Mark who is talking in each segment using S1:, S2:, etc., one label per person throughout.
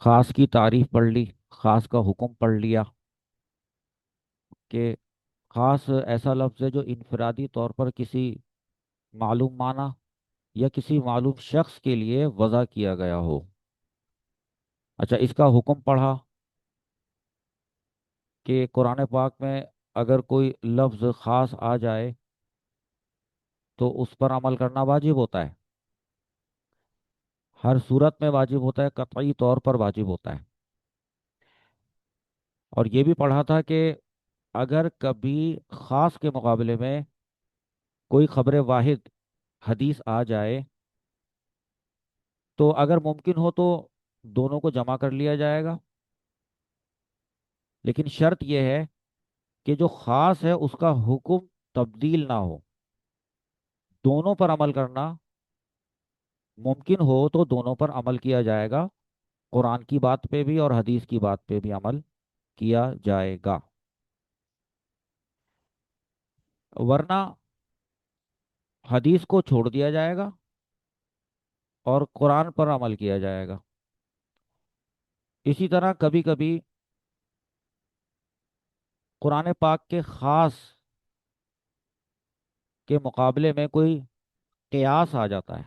S1: خاص کی تعریف پڑھ لی، خاص کا حکم پڑھ لیا کہ خاص ایسا لفظ ہے جو انفرادی طور پر کسی معلوم معنی یا کسی معلوم شخص کے لیے وضع کیا گیا ہو۔ اچھا، اس کا حکم پڑھا کہ قرآن پاک میں اگر کوئی لفظ خاص آ جائے تو اس پر عمل کرنا واجب ہوتا ہے، ہر صورت میں واجب ہوتا ہے، قطعی طور پر واجب ہوتا ہے۔ اور یہ بھی پڑھا تھا کہ اگر کبھی خاص کے مقابلے میں کوئی خبر واحد حدیث آ جائے تو اگر ممکن ہو تو دونوں کو جمع کر لیا جائے گا، لیکن شرط یہ ہے کہ جو خاص ہے اس کا حکم تبدیل نہ ہو، دونوں پر عمل کرنا ممکن ہو تو دونوں پر عمل کیا جائے گا، قرآن کی بات پہ بھی اور حدیث کی بات پہ بھی عمل کیا جائے گا، ورنہ حدیث کو چھوڑ دیا جائے گا اور قرآن پر عمل کیا جائے گا۔ اسی طرح کبھی کبھی قرآن پاک کے خاص کے مقابلے میں کوئی قیاس آ جاتا ہے،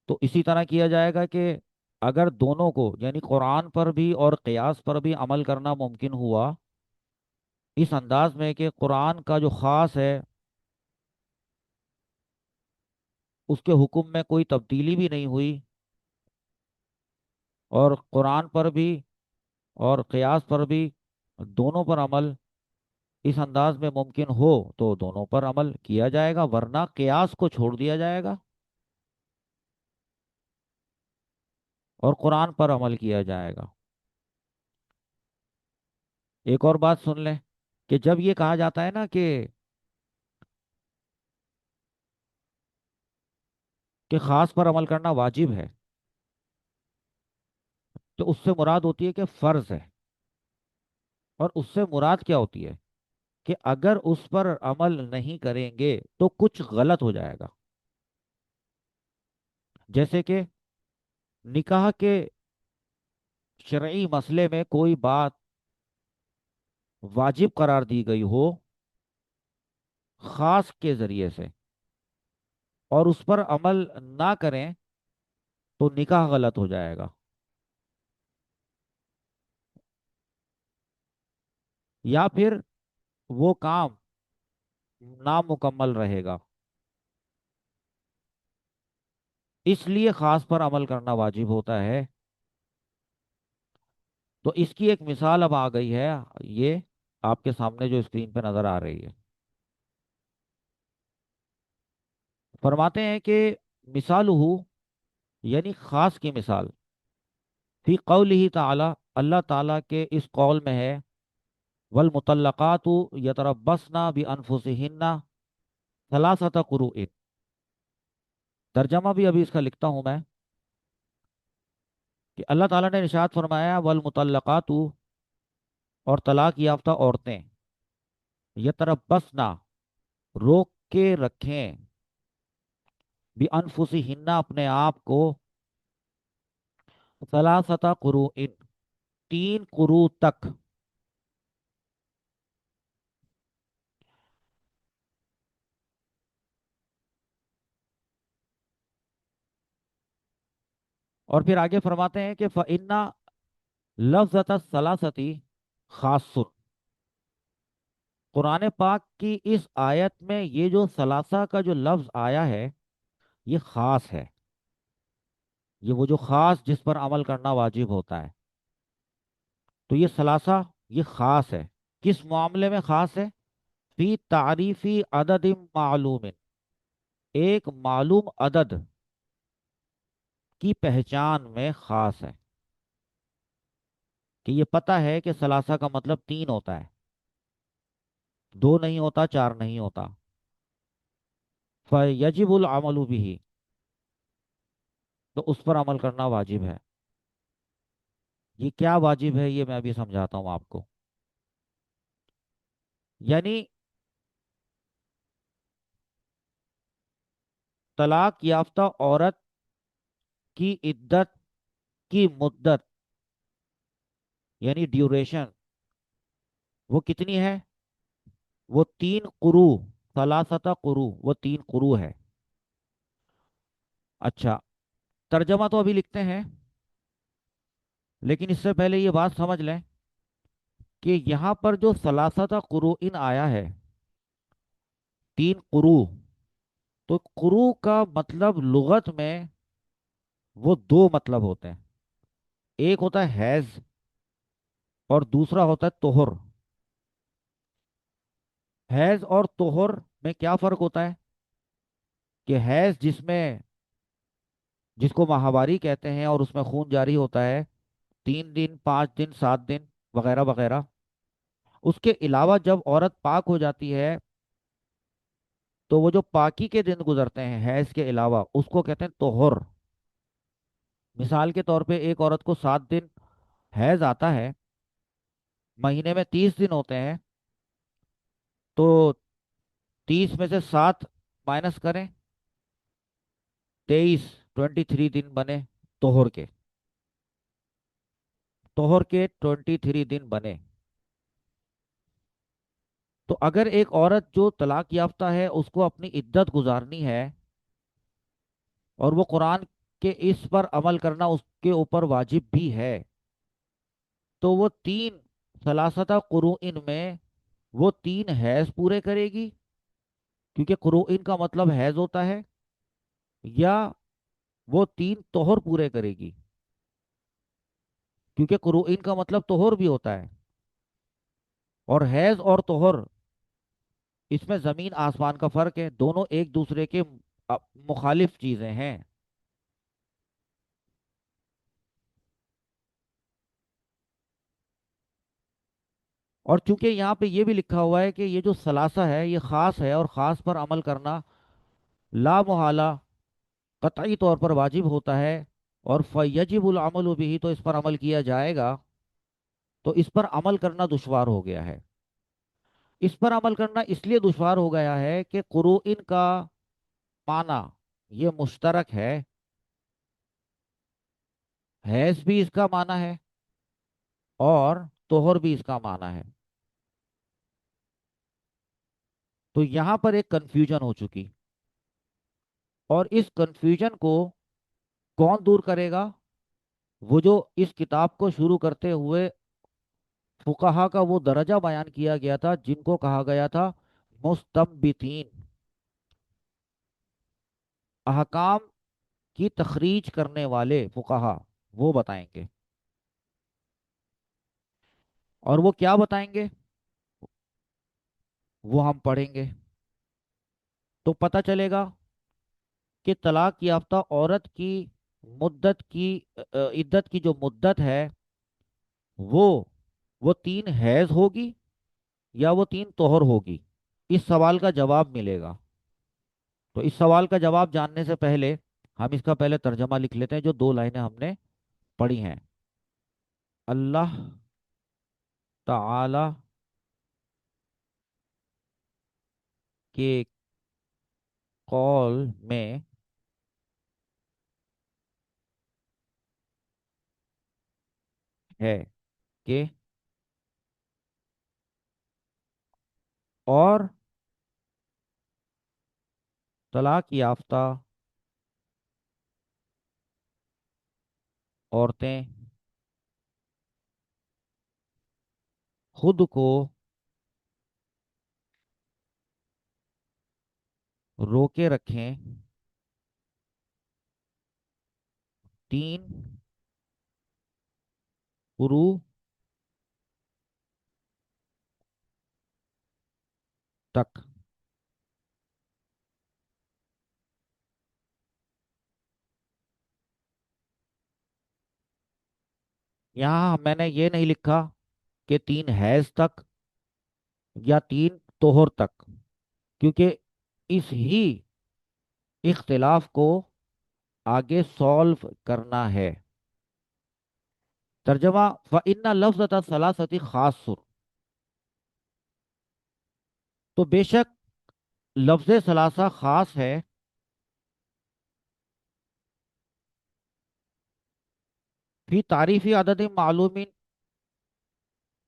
S1: تو اسی طرح کیا جائے گا کہ اگر دونوں کو یعنی قرآن پر بھی اور قیاس پر بھی عمل کرنا ممکن ہوا اس انداز میں کہ قرآن کا جو خاص ہے اس کے حکم میں کوئی تبدیلی بھی نہیں ہوئی، اور قرآن پر بھی اور قیاس پر بھی دونوں پر عمل اس انداز میں ممکن ہو تو دونوں پر عمل کیا جائے گا، ورنہ قیاس کو چھوڑ دیا جائے گا اور قرآن پر عمل کیا جائے گا۔ ایک اور بات سن لیں کہ جب یہ کہا جاتا ہے نا کہ خاص پر عمل کرنا واجب ہے، تو اس سے مراد ہوتی ہے کہ فرض ہے، اور اس سے مراد کیا ہوتی ہے کہ اگر اس پر عمل نہیں کریں گے تو کچھ غلط ہو جائے گا۔ جیسے کہ نکاح کے شرعی مسئلے میں کوئی بات واجب قرار دی گئی ہو خاص کے ذریعے سے، اور اس پر عمل نہ کریں تو نکاح غلط ہو جائے گا، یا پھر وہ کام نامکمل رہے گا، اس لیے خاص پر عمل کرنا واجب ہوتا ہے۔ تو اس کی ایک مثال اب آ گئی ہے، یہ آپ کے سامنے جو اسکرین پہ نظر آ رہی ہے۔ فرماتے ہیں کہ مثال ہو یعنی خاص کی مثال فی قولہ تعالی، اللہ تعالیٰ کے اس قول میں ہے والمطلقات یتربصن بانفسہن ثلاثۃ قروء۔ ترجمہ بھی ابھی اس کا لکھتا ہوں میں کہ اللہ تعالیٰ نے ارشاد فرمایا والمطلقات، اور طلاق یافتہ عورتیں یتربصن روک کے رکھیں بانفسہن اپنے آپ کو ثلاثۃ قروء 3 قروء تک۔ اور پھر آگے فرماتے ہیں کہ فَإِنَّ لفظۃ الثلاثتی خاص، قرآن پاک کی اس آیت میں یہ جو ثلاثہ کا جو لفظ آیا ہے یہ خاص ہے، یہ وہ جو خاص جس پر عمل کرنا واجب ہوتا ہے، تو یہ ثلاثہ یہ خاص ہے۔ کس معاملے میں خاص ہے؟ فی تعریفی عدد معلوم، ایک معلوم عدد کی پہچان میں خاص ہے، کہ یہ پتہ ہے کہ ثلاثہ کا مطلب 3 ہوتا ہے، 2 نہیں ہوتا، 4 نہیں ہوتا، فیجب العمل بھی، تو اس پر عمل کرنا واجب ہے۔ یہ کیا واجب ہے یہ میں ابھی سمجھاتا ہوں آپ کو۔ یعنی طلاق یافتہ عورت کی عدت کی مدت یعنی ڈیوریشن وہ کتنی ہے؟ وہ 3 قرو، ثلاثتا قرو، وہ 3 قرو ہے۔ اچھا، ترجمہ تو ابھی لکھتے ہیں، لیکن اس سے پہلے یہ بات سمجھ لیں کہ یہاں پر جو ثلاثتا قروءن آیا ہے، 3 قرو، تو قرو کا مطلب لغت میں وہ 2 مطلب ہوتے ہیں۔ ایک ہوتا ہے حیض اور دوسرا ہوتا ہے طہر۔ حیض اور طہر میں کیا فرق ہوتا ہے؟ کہ حیض جس کو ماہواری کہتے ہیں اور اس میں خون جاری ہوتا ہے 3 دن، 5 دن، 7 دن، وغیرہ وغیرہ، اس کے علاوہ جب عورت پاک ہو جاتی ہے تو وہ جو پاکی کے دن گزرتے ہیں حیض کے علاوہ اس کو کہتے ہیں طہر۔ مثال کے طور پہ ایک عورت کو 7 دن حیض آتا ہے، مہینے میں 30 دن ہوتے ہیں، تو 30 میں سے 7 مائنس کریں، 23، 23 دن بنے طہر کے، 23 دن بنے۔ تو اگر ایک عورت جو طلاق یافتہ ہے اس کو اپنی عدت گزارنی ہے اور وہ قرآن کے اس پر عمل کرنا اس کے اوپر واجب بھی ہے، تو وہ 3 ثلاثتا قروءن میں وہ 3 حیض پورے کرے گی، کیونکہ قروءن کا مطلب حیض ہوتا ہے، یا وہ 3 طہر پورے کرے گی، کیونکہ قروءن کا مطلب طہر بھی ہوتا ہے۔ اور حیض اور طہر، اس میں زمین آسمان کا فرق ہے، دونوں ایک دوسرے کے مخالف چیزیں ہیں۔ اور چونکہ یہاں پہ یہ بھی لکھا ہوا ہے کہ یہ جو ثلاثہ ہے یہ خاص ہے، اور خاص پر عمل کرنا لا محالہ قطعی طور پر واجب ہوتا ہے، اور فیجب العمل بھی، تو اس پر عمل کیا جائے گا، تو اس پر عمل کرنا دشوار ہو گیا ہے۔ اس پر عمل کرنا اس لیے دشوار ہو گیا ہے کہ قروءن کا معنی یہ مشترک ہے، حیض بھی اس کا معنی ہے اور طہر بھی اس کا معنی ہے۔ تو یہاں پر ایک کنفیوژن ہو چکی، اور اس کنفیوژن کو کون دور کرے گا؟ وہ جو اس کتاب کو شروع کرتے ہوئے فقہا کا وہ درجہ بیان کیا گیا تھا جن کو کہا گیا تھا مستنبطین، احکام کی تخریج کرنے والے فقہا، وہ بتائیں گے۔ اور وہ کیا بتائیں گے وہ ہم پڑھیں گے، تو پتہ چلے گا کہ طلاق یافتہ عورت کی مدت کی عدت کی جو مدت ہے وہ وہ 3 حیض ہوگی یا وہ 3 طہر ہوگی۔ اس سوال کا جواب ملے گا۔ تو اس سوال کا جواب جاننے سے پہلے ہم اس کا پہلے ترجمہ لکھ لیتے ہیں، جو 2 لائنیں ہم نے پڑھی ہیں۔ اللہ تعالی کے قول میں ہے کہ اور طلاق یافتہ عورتیں خود کو روکے رکھیں 3 قروء تک۔ یہاں میں نے یہ نہیں لکھا کہ 3 حیض تک یا 3 طہر تک، کیونکہ اس ہی اختلاف کو آگے سولو کرنا ہے۔ ترجمہ: فَإِنَّ لَفْظَةَ الثَّلَاثَةِ خاصٌ، تو بے شک لفظ ثلاثہ خاص ہے فی تعریفی عدد معلوم،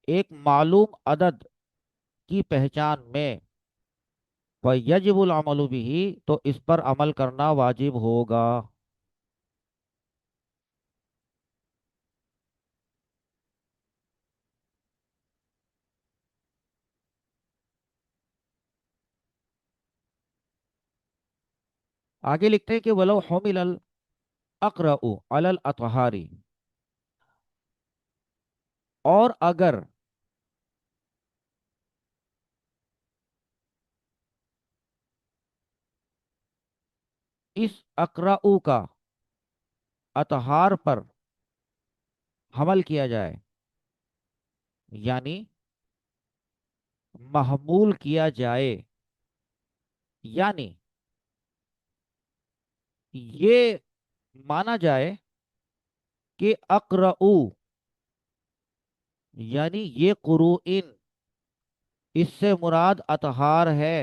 S1: ایک معلوم عدد کی پہچان میں، فیجب العمل بھی، تو اس پر عمل کرنا واجب ہوگا۔ آگے لکھتے ہیں کہ ولو حمل الاقرأ علی الاطہاری، اور اگر اس اقرأ کا اطہار پر حمل کیا جائے، یعنی محمول کیا جائے، یعنی یہ مانا جائے کہ اقرأ، یعنی یہ قروءن، اس سے مراد اطہار ہے،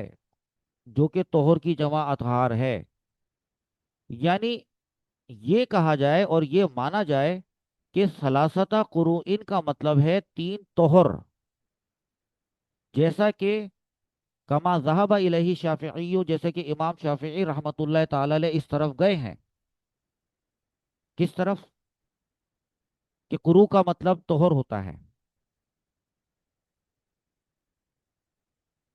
S1: جو کہ طہر کی جمع اطہار ہے، یعنی یہ کہا جائے اور یہ مانا جائے کہ ثلاثتہ قروءن کا مطلب ہے تین طہر، جیسا کہ کما ذہب الیہ شافعی، جیسے کہ امام شافعی رحمۃ اللہ تعالی علیہ اس طرف گئے ہیں۔ کس طرف؟ کہ قروء کا مطلب طہر ہوتا ہے۔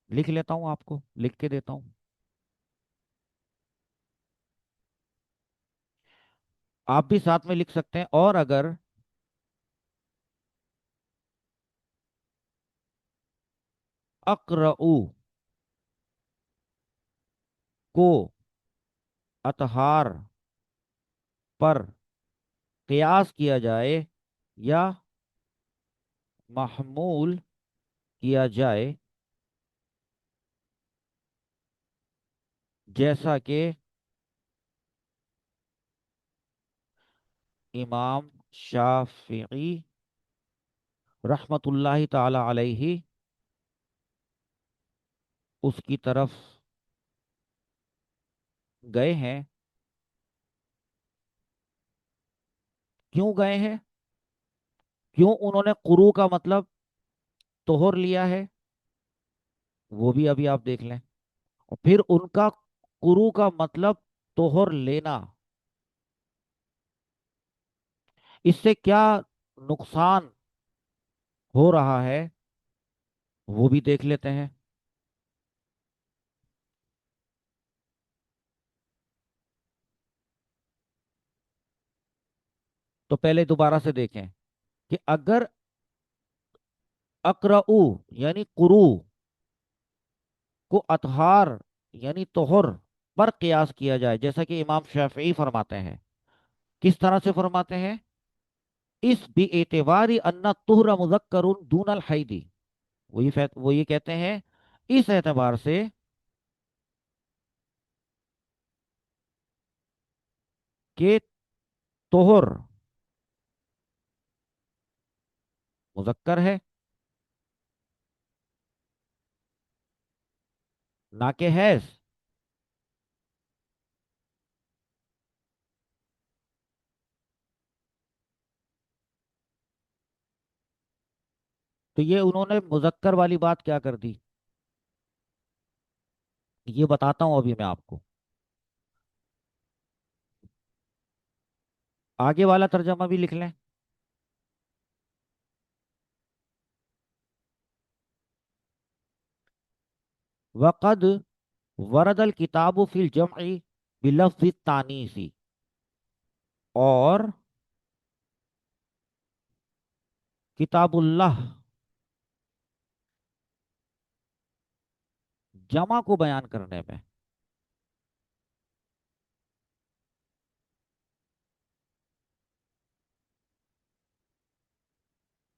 S1: لکھ لیتا ہوں، آپ کو لکھ کے دیتا ہوں، آپ بھی ساتھ میں لکھ سکتے ہیں۔ اور اگر اقرأ کو اطہار پر قیاس کیا جائے یا محمول کیا جائے، جیسا کہ امام شافعی رحمت اللہ تعالی علیہ اس کی طرف گئے ہیں۔ کیوں گئے ہیں؟ کیوں انہوں نے قروء کا مطلب طہر لیا ہے؟ وہ بھی ابھی آپ دیکھ لیں۔ اور پھر ان کا قروء کا مطلب طہر لینا، اس سے کیا نقصان ہو رہا ہے، وہ بھی دیکھ لیتے ہیں۔ تو پہلے دوبارہ سے دیکھیں کہ اگر اقرأ یعنی قروء کو اطہار یعنی طہر پر قیاس کیا جائے، جیسا کہ امام شافعی فرماتے ہیں۔ کس طرح سے فرماتے ہیں؟ اس بھی اعتباری ان طہر مذکر دون الحیدی، وہ یہ کہتے ہیں اس اعتبار سے کہ طہر مذکر ہے، نہ کہ حیض۔ تو یہ انہوں نے مذکر والی بات کیا کر دی، یہ بتاتا ہوں ابھی میں آپ کو۔ آگے والا ترجمہ بھی لکھ لیں۔ وقد ورد الکتاب فی الجمع بلفظ التانیث، اور کتاب اللہ جمع کو بیان کرنے میں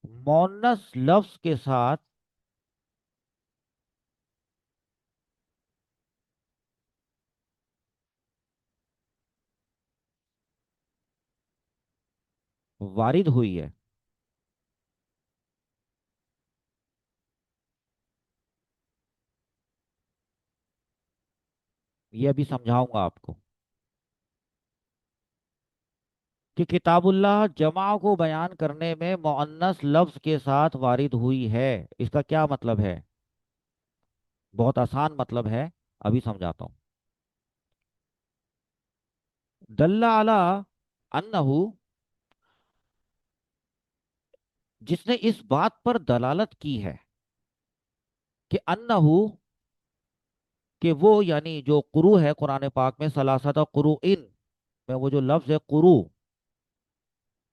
S1: مونس لفظ کے ساتھ وارد ہوئی ہے۔ یہ ابھی سمجھاؤں گا آپ کو۔ کہ کتاب اللہ جمع کو بیان کرنے میں مؤنث لفظ کے ساتھ وارد ہوئی ہے، اس کا کیا مطلب ہے؟ بہت آسان مطلب ہے، ابھی سمجھاتا ہوں۔ دل علی انہ، جس نے اس بات پر دلالت کی ہے کہ انہ، کہ وہ یعنی جو قرو ہے قرآن پاک میں سلاست قرو ان میں وہ جو لفظ ہے قرو،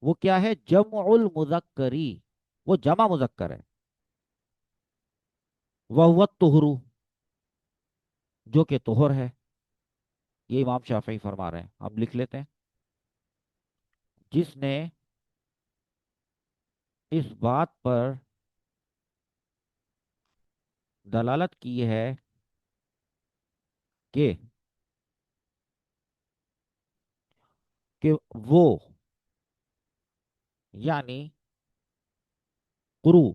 S1: وہ کیا ہے؟ جمع المذکری، وہ جمع مذکر ہے، وہ طہرو، جو کہ طہر ہے۔ یہ امام شافعی فرما رہے ہیں، ہم لکھ لیتے ہیں۔ جس نے اس بات پر دلالت کی ہے کہ کہ وہ یعنی قرو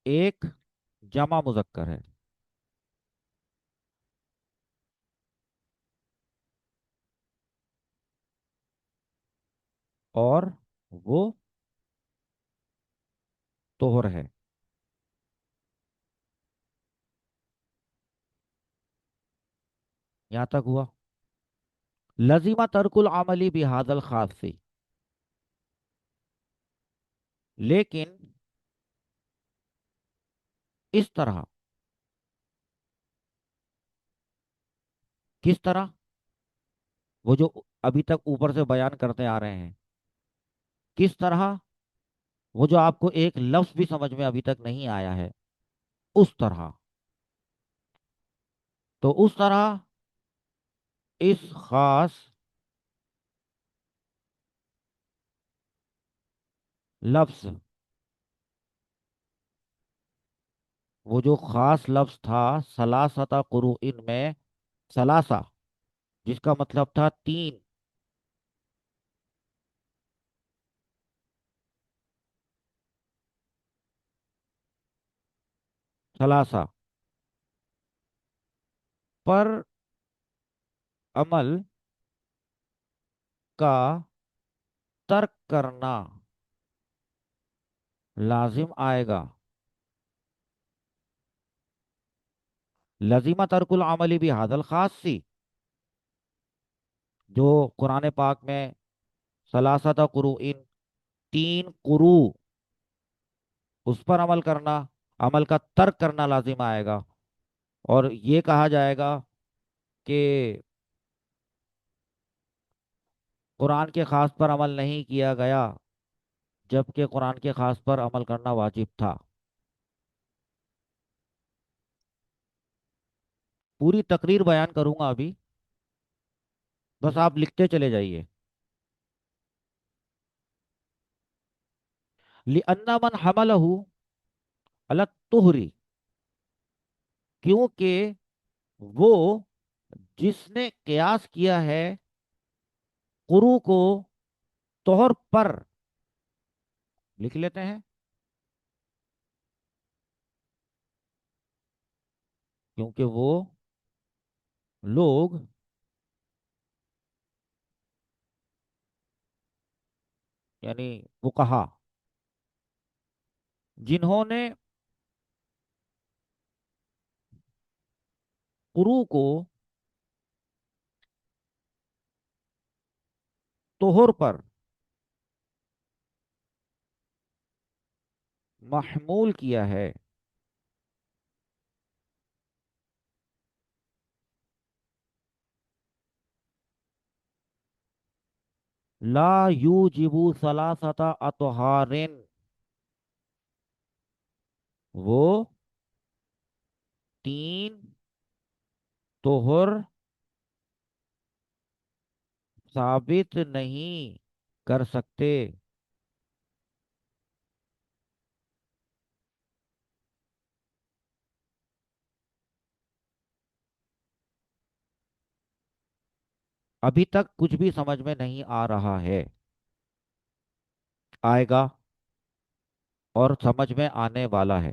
S1: ایک جمع مذکر ہے، اور وہ طہر ہے۔ یہاں تک ہوا؟ لزیمہ ترک العملی بہذا الخاص سے، لیکن اس طرح، کس طرح؟ وہ جو ابھی تک اوپر سے بیان کرتے آ رہے ہیں، کس طرح؟ وہ جو آپ کو ایک لفظ بھی سمجھ میں ابھی تک نہیں آیا ہے، اس طرح، تو اس طرح اس خاص لفظ، وہ جو خاص لفظ تھا سلاست قروء میں، سلاسہ جس کا مطلب تھا تین، سلاسہ پر عمل کا ترک کرنا لازم آئے گا۔ لزیمہ ترک العمل بہذا الخاص سی، جو قرآن پاک میں سلاست قروء، تین قرو، اس پر عمل کرنا، عمل کا ترک کرنا لازم آئے گا، اور یہ کہا جائے گا کہ قرآن کے خاص پر عمل نہیں کیا گیا، جبکہ قرآن کے خاص پر عمل کرنا واجب تھا۔ پوری تقریر بیان کروں گا ابھی، بس آپ لکھتے چلے جائیے۔ لِأَنَّ مَنْ حَمَلَهُ عَلَى الطُّهْرِ، کیونکہ وہ جس نے قیاس کیا ہے قرو کو طہر پر، لکھ لیتے ہیں، کیونکہ وہ لوگ یعنی فقہا، جنہوں نے قرو کو طہر پر محمول کیا ہے، لا یوجب ثلاثت اطہار، وہ تین طہر ثابت نہیں کر سکتے۔ ابھی تک کچھ بھی سمجھ میں نہیں آ رہا ہے، آئے گا اور سمجھ میں آنے والا ہے۔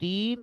S1: 3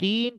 S1: 3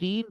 S1: 3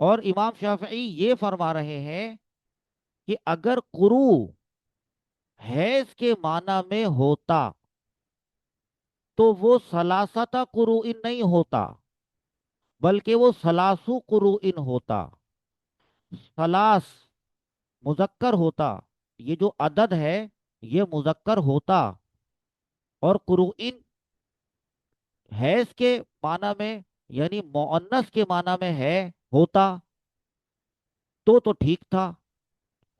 S1: اور امام شافعی یہ فرما رہے ہیں کہ اگر قرو حیض کے معنی میں ہوتا تو وہ سلاست قروء نہیں ہوتا، بلکہ وہ سلاسو قروء ہوتا، سلاس مذکر ہوتا، یہ جو عدد ہے یہ مذکر ہوتا، اور قروء حیض کے معنی میں یعنی مؤنث کے معنی میں ہے ہوتا تو ٹھیک تھا،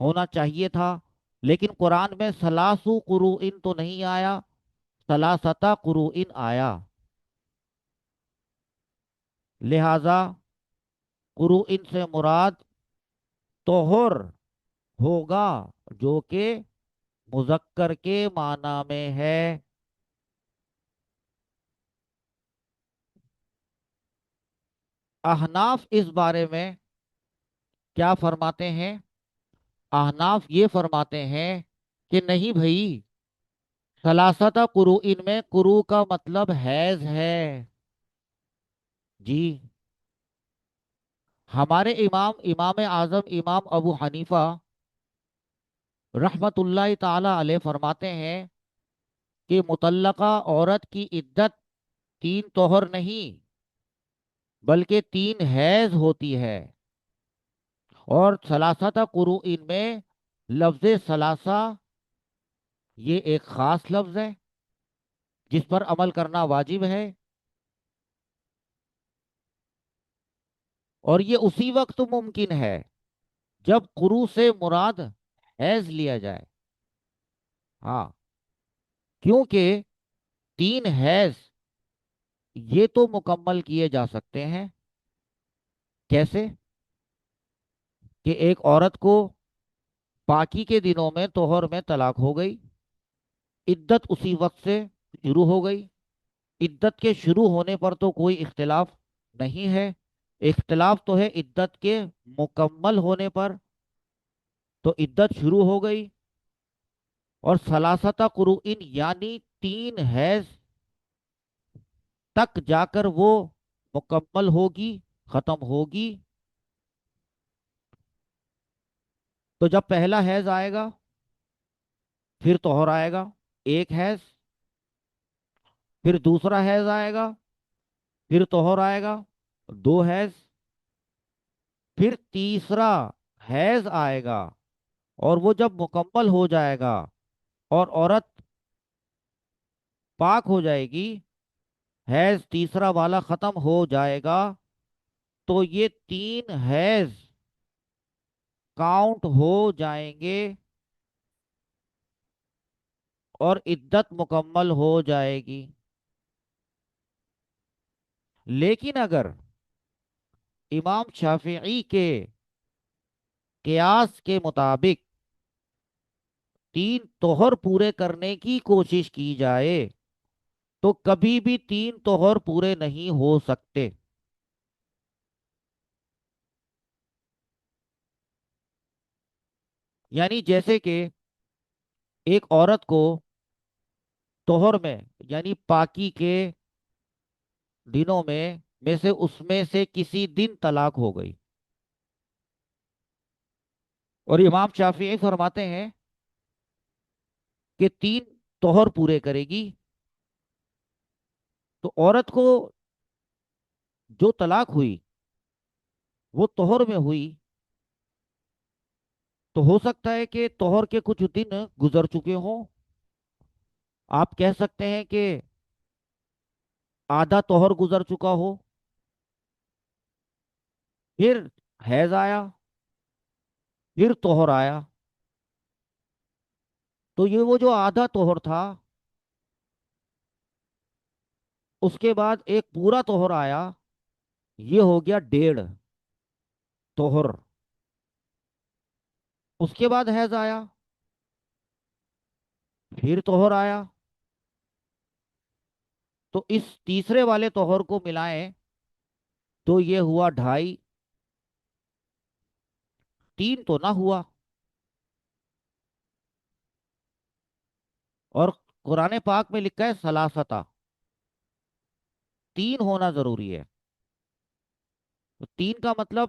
S1: ہونا چاہیے تھا، لیکن قرآن میں سلاسو قروء تو نہیں آیا، سلاستا قروء آیا، لہذا قروء سے مراد طہر ہوگا جو کہ مذکر کے معنی میں ہے۔ احناف اس بارے میں کیا فرماتے ہیں؟ احناف یہ فرماتے ہیں کہ نہیں بھائی، ثلاثت قروء میں قروء کا مطلب حیض ہے جی۔ ہمارے امام اعظم امام ابو حنیفہ رحمت اللہ تعالی علیہ فرماتے ہیں کہ مطلقہ عورت کی عدت 3 طہر نہیں بلکہ 3 حیض ہوتی ہے، اور ثلاثت قروء میں لفظ ثلاثہ یہ ایک خاص لفظ ہے جس پر عمل کرنا واجب ہے، اور یہ اسی وقت ممکن ہے جب قروء سے مراد حیض لیا جائے۔ ہاں، کیونکہ 3 حیض یہ تو مکمل کیے جا سکتے ہیں، کیسے کہ ایک عورت کو پاکی کے دنوں میں طہر میں طلاق ہو گئی، عدت اسی وقت سے شروع ہو گئی، عدت کے شروع ہونے پر تو کوئی اختلاف نہیں ہے، اختلاف تو ہے عدت کے مکمل ہونے پر، تو عدت شروع ہو گئی، اور ثلاثت قروء یعنی 3 حیض تک جا کر وہ مکمل ہوگی، ختم ہوگی۔ تو جب پہلا حیض آئے گا پھر طہر آئے گا 1 حیض، پھر دوسرا حیض آئے گا پھر طہر آئے گا 2 حیض، پھر تیسرا حیض آئے گا، اور وہ جب مکمل ہو جائے گا اور عورت پاک ہو جائے گی، حیض تیسرا والا ختم ہو جائے گا، تو یہ 3 حیض کاؤنٹ ہو جائیں گے اور عدت مکمل ہو جائے گی۔ لیکن اگر امام شافعی کے قیاس کے مطابق 3 طہر پورے کرنے کی کوشش کی جائے تو کبھی بھی 3 طہر پورے نہیں ہو سکتے۔ یعنی جیسے کہ ایک عورت کو طہر میں یعنی پاکی کے دنوں میں سے اس میں سے کسی دن طلاق ہو گئی، اور امام شافعی فرماتے ہیں کہ 3 طہر پورے کرے گی، تو عورت کو جو طلاق ہوئی وہ طہر میں ہوئی، تو ہو سکتا ہے کہ طہر کے کچھ دن گزر چکے ہوں، آپ کہہ سکتے ہیں کہ آدھا طہر گزر چکا ہو، پھر حیض آیا، پھر طہر آیا، تو یہ وہ جو آدھا طہر تھا اس کے بعد ایک پورا طہر آیا، یہ ہو گیا 1.5 طہر، اس کے بعد حیض آیا، پھر طہر آیا، تو اس تیسرے والے طہر کو ملائیں تو یہ ہوا 2.5، 3 تو نہ ہوا، اور قرآن پاک میں لکھا ہے سلاستا، 3 ہونا ضروری ہے، تو 3 کا مطلب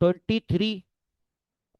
S1: 23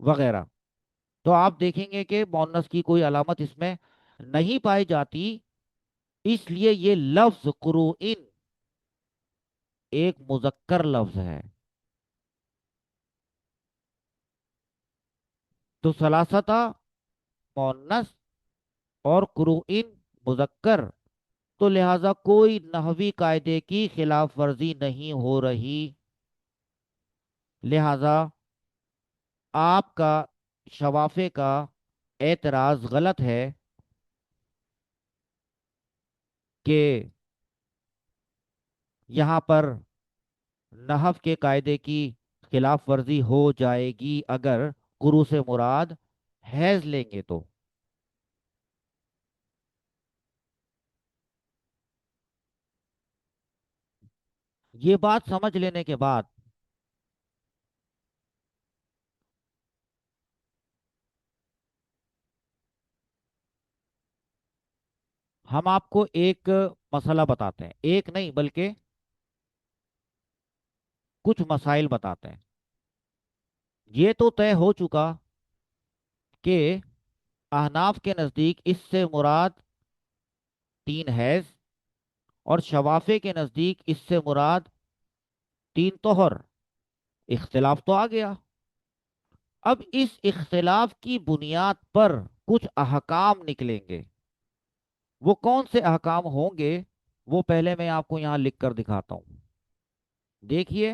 S1: وغیرہ. تو آپ دیکھیں گے کہ مؤنث کی کوئی علامت اس میں نہیں پائی جاتی. اس لیے یہ لفظ قروئن ایک مذکر لفظ ہے. تو ثلاثتا مؤنث اور قروئن مذکر. تو لہذا کوئی نحوی قاعدے کی خلاف ورزی نہیں ہو رہی. لہذا آپ کا شوافے کا اعتراض غلط ہے کہ یہاں پر نحو کے قاعدے کی خلاف ورزی ہو جائے گی اگر قروء سے مراد حیض لیں گے تو. یہ بات سمجھ لینے کے بعد ہم آپ کو ایک مسئلہ بتاتے ہیں. ایک نہیں بلکہ کچھ مسائل بتاتے ہیں. یہ تو طے ہو چکا کہ احناف کے نزدیک اس سے مراد تین حیض، اور شوافے کے نزدیک اس سے مراد تین طہر. اختلاف تو آ گیا. اب اس اختلاف کی بنیاد پر کچھ احکام نکلیں گے. وہ کون سے احکام ہوں گے وہ پہلے میں آپ کو یہاں لکھ کر دکھاتا ہوں. دیکھیے،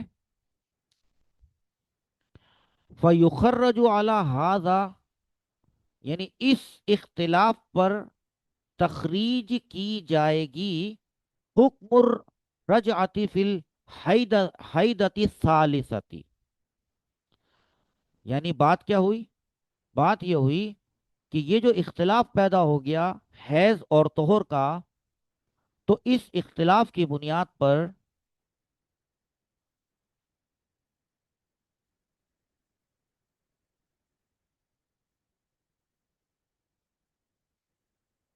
S1: فَيُخَرَّجُ عَلَى هَذَا، یعنی اس اختلاف پر تخریج کی جائے گی حکم الرجعتی فی الحیدتی الثالثتی. یعنی بات کیا ہوئی؟ بات یہ ہوئی کہ یہ جو اختلاف پیدا ہو گیا حیض اور طہر کا، تو اس اختلاف کی بنیاد پر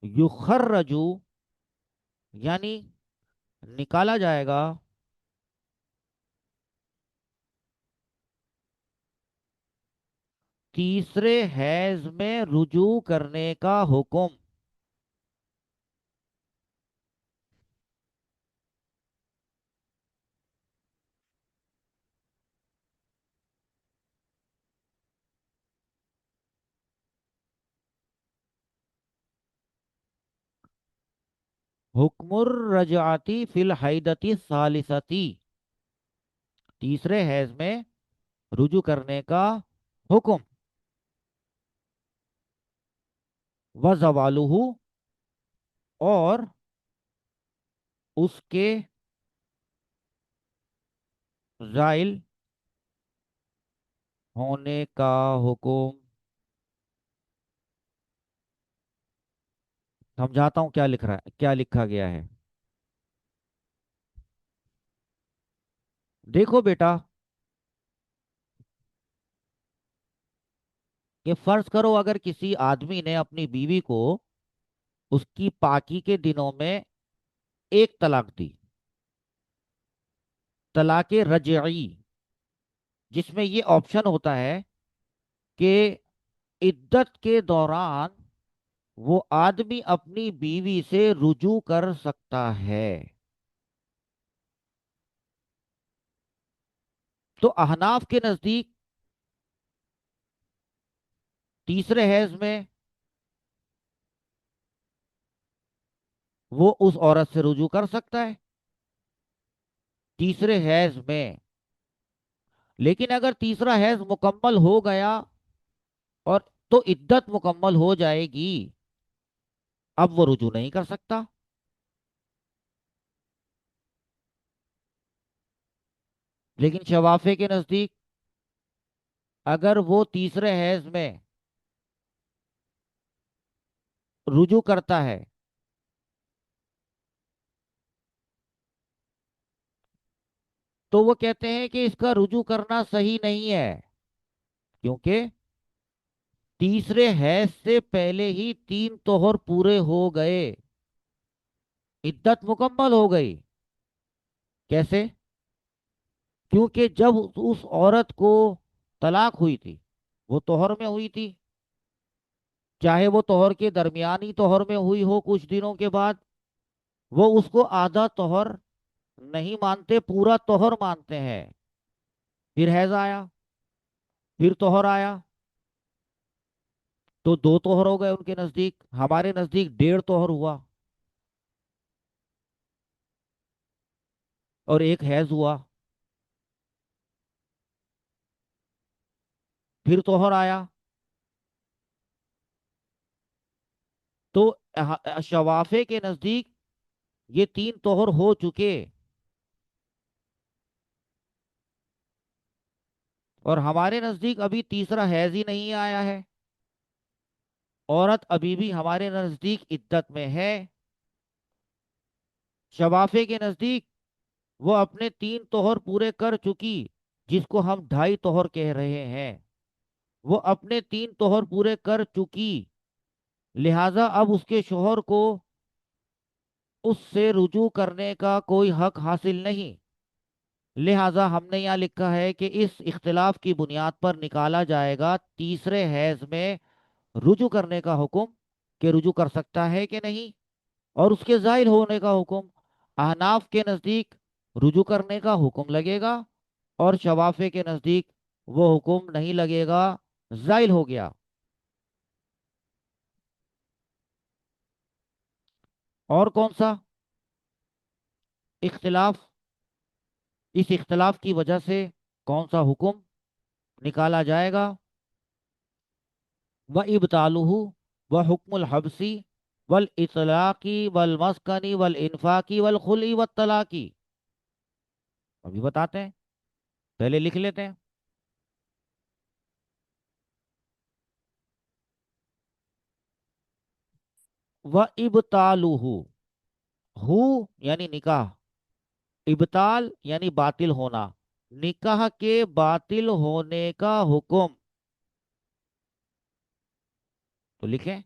S1: یخرجو، یعنی نکالا جائے گا تیسرے حیض میں رجوع کرنے کا حکم. حکم الرجعتی فی الحیدتی الثالثتی، تیسرے حیض میں رجوع کرنے کا حکم. وزوالہ، اور اس کے زائل ہونے کا حکم. سمجھاتا ہوں کیا لکھ رہا ہے، کیا لکھا گیا ہے. دیکھو بیٹا، کہ فرض کرو اگر کسی آدمی نے اپنی بیوی کو اس کی پاکی کے دنوں میں ایک طلاق دی، طلاق رجعی، جس میں یہ آپشن ہوتا ہے کہ عدت کے دوران وہ آدمی اپنی بیوی سے رجوع کر سکتا ہے. تو احناف کے نزدیک تیسرے حیض میں وہ اس عورت سے رجوع کر سکتا ہے تیسرے حیض میں. لیکن اگر تیسرا حیض مکمل ہو گیا اور تو عدت مکمل ہو جائے گی، اب وہ رجوع نہیں کر سکتا. لیکن شوافے کے نزدیک اگر وہ تیسرے حیض میں رجوع کرتا ہے تو وہ کہتے ہیں کہ اس کا رجوع کرنا صحیح نہیں ہے، کیونکہ تیسرے حیض سے پہلے ہی تین طہر پورے ہو گئے، عدت مکمل ہو گئی. کیسے؟ کیونکہ جب اس عورت کو طلاق ہوئی تھی، وہ توہر میں ہوئی تھی، چاہے وہ توہر کے درمیانی توہر میں ہوئی ہو کچھ دنوں کے بعد، وہ اس کو آدھا توہر نہیں مانتے، پورا توہر مانتے ہیں۔ پھر حیض آیا، پھر توہر آیا، تو دو توہر ہو گئے ان کے نزدیک، ہمارے نزدیک ڈیڑھ توہر ہوا، اور ایک حیض ہوا، پھر توہر آیا۔ تو شوافے کے نزدیک یہ تین توہر ہو چکے، اور ہمارے نزدیک ابھی تیسرا حیض ہی نہیں آیا ہے، عورت ابھی بھی ہمارے نزدیک عدت میں ہے۔ شوافے کے نزدیک وہ اپنے تین توہر پورے کر چکی، جس کو ہم ڈھائی توہر کہہ رہے ہیں، وہ اپنے تین توہر پورے کر چکی، لہذا اب اس کے شوہر کو اس سے رجوع کرنے کا کوئی حق حاصل نہیں۔ لہذا ہم نے یہاں لکھا ہے کہ اس اختلاف کی بنیاد پر نکالا جائے گا تیسرے حیض میں رجوع کرنے کا حکم، کہ رجوع کر سکتا ہے کہ نہیں، اور اس کے زائل ہونے کا حکم۔ احناف کے نزدیک رجوع کرنے کا حکم لگے گا، اور شوافے کے نزدیک وہ حکم نہیں لگے گا، زائل ہو گیا۔ اور کون سا اختلاف، اس اختلاف کی وجہ سے کون سا حکم نکالا جائے گا؟ وَإِبْطَالُهُ وَحُكْمُ الْحَبْسِ وَالْإِطْلَاقِ وَالْمَسْكَنِ وَالْإِنْفَاقِ وَالْخُلْعِ وَالطَّلَاقِ، ابھی بتاتے ہیں، پہلے لکھ لیتے ہیں۔ وَإِبْطَالُهُ، ہو یعنی نکاح، ابطال یعنی باطل ہونا، نکاح کے باطل ہونے کا حکم، تو لکھیں۔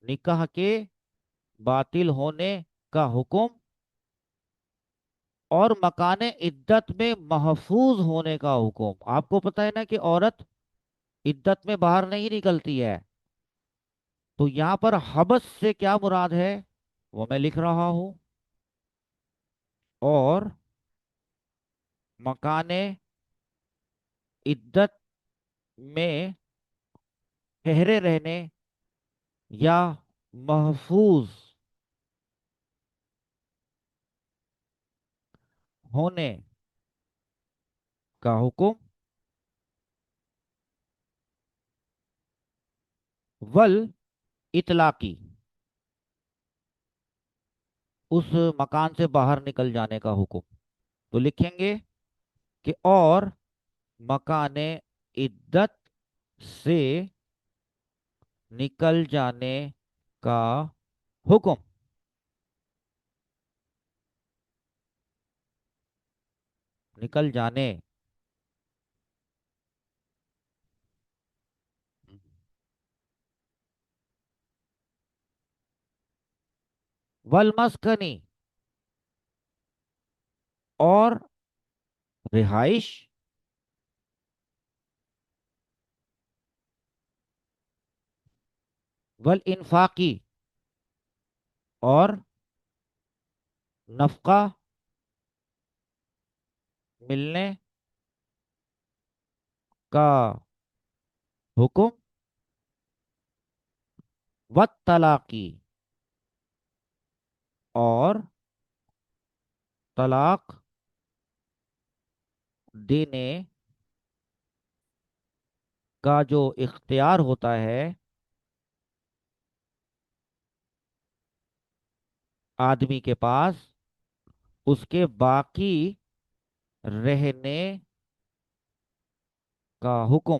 S1: نکاح کے باطل ہونے کا حکم، اور مکان عدت میں محفوظ ہونے کا حکم۔ آپ کو پتہ ہے نا کہ عورت عدت میں باہر نہیں نکلتی ہے، تو یہاں پر حبس سے کیا مراد ہے وہ میں لکھ رہا ہوں، اور مکان عدت میں ٹھہرے رہنے یا محفوظ ہونے کا حکم، ول اطلاقی، اس مکان سے باہر نکل جانے کا حکم، تو لکھیں گے کہ اور مکان عدت سے نکل جانے کا حکم، نکل جانے، والمسکنی، اور رہائش، والانفاقی، اور نفقہ ملنے کا حکم، والطلاقی، اور طلاق دینے کا جو اختیار ہوتا ہے آدمی کے پاس، اس کے باقی رہنے کا حکم۔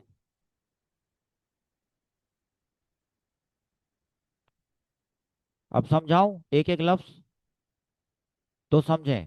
S1: اب سمجھاؤں ایک ایک لفظ تو سمجھیں۔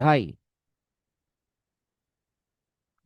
S1: 2.5।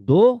S1: 2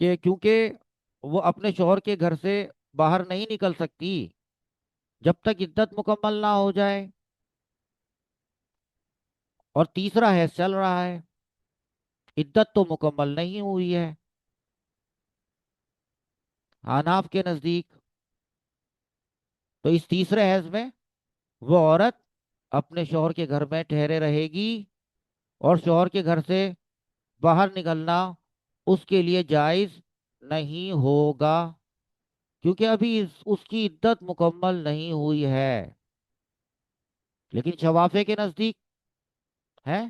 S1: کہ کیونکہ وہ اپنے شوہر کے گھر سے باہر نہیں نکل سکتی جب تک عدت مکمل نہ ہو جائے، اور تیسرا حیض چل رہا ہے، عدت تو مکمل نہیں ہوئی ہے حناف کے نزدیک، تو اس تیسرے حیض میں وہ عورت اپنے شوہر کے گھر میں ٹھہرے رہے گی، اور شوہر کے گھر سے باہر نکلنا اس کے لیے جائز نہیں ہوگا، کیونکہ ابھی اس کی عدت مکمل نہیں ہوئی ہے۔ لیکن شوافے کے نزدیک ہے،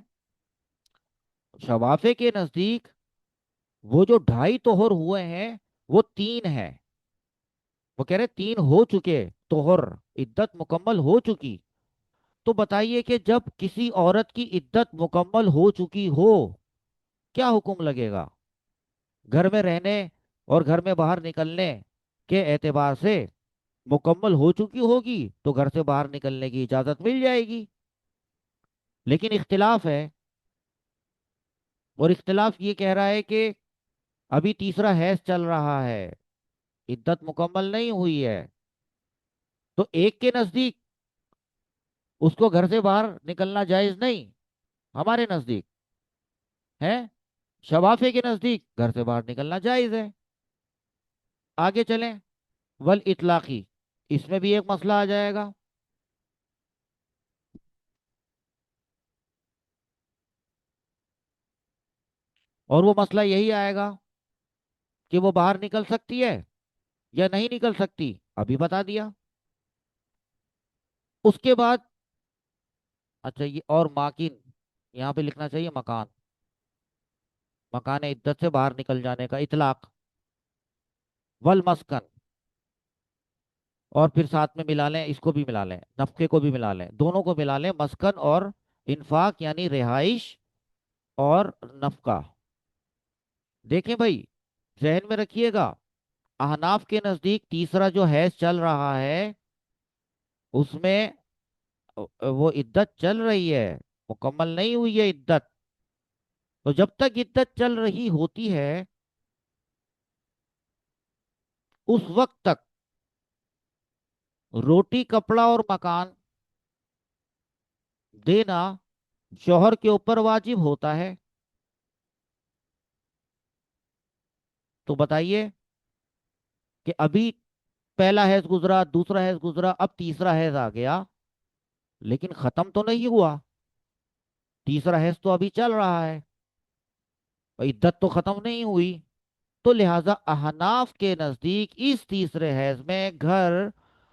S1: شوافے کے نزدیک وہ جو 2.5 طہر ہوئے ہیں وہ 3 ہیں، وہ کہہ رہے 3 ہو چکے طہر، عدت مکمل ہو چکی۔ تو بتائیے کہ جب کسی عورت کی عدت مکمل ہو چکی ہو، کیا حکم لگے گا؟ گھر میں رہنے اور گھر میں باہر نکلنے کے اعتبار سے مکمل ہو چکی ہوگی تو گھر سے باہر نکلنے کی اجازت مل جائے گی، لیکن اختلاف ہے، اور اختلاف یہ کہہ رہا ہے کہ ابھی تیسرا حیض چل رہا ہے، عدت مکمل نہیں ہوئی ہے، تو ایک کے نزدیک اس کو گھر سے باہر نکلنا جائز نہیں، ہمارے نزدیک ہے، شوافے کے نزدیک گھر سے باہر نکلنا جائز ہے۔ آگے چلیں، ول اطلاقی، اس میں بھی ایک مسئلہ آ جائے گا، اور وہ مسئلہ یہی آئے گا کہ وہ باہر نکل سکتی ہے یا نہیں نکل سکتی، ابھی بتا دیا۔ اس کے بعد اچھا، یہ اور ماکن، یہاں پہ لکھنا چاہیے مکان، مکان عدت سے باہر نکل جانے کا اطلاق، والمسکن، اور پھر ساتھ میں ملا لیں، اس کو بھی ملا لیں، نفقے کو بھی ملا لیں، دونوں کو ملا لیں، مسکن اور انفاق یعنی رہائش اور نفقہ۔ دیکھیں بھائی، ذہن میں رکھیے گا، احناف کے نزدیک تیسرا جو حیض چل رہا ہے اس میں وہ عدت چل رہی ہے، مکمل نہیں ہوئی ہے عدت، تو جب تک عدت چل رہی ہوتی ہے اس وقت تک روٹی کپڑا اور مکان دینا شوہر کے اوپر واجب ہوتا ہے۔ تو بتائیے کہ ابھی پہلا حیض گزرا، دوسرا حیض گزرا، اب تیسرا حیض آ گیا، لیکن ختم تو نہیں ہوا، تیسرا حیض تو ابھی چل رہا ہے، عدت تو ختم نہیں ہوئی، تو لہذا احناف کے نزدیک اس تیسرے حیض میں گھر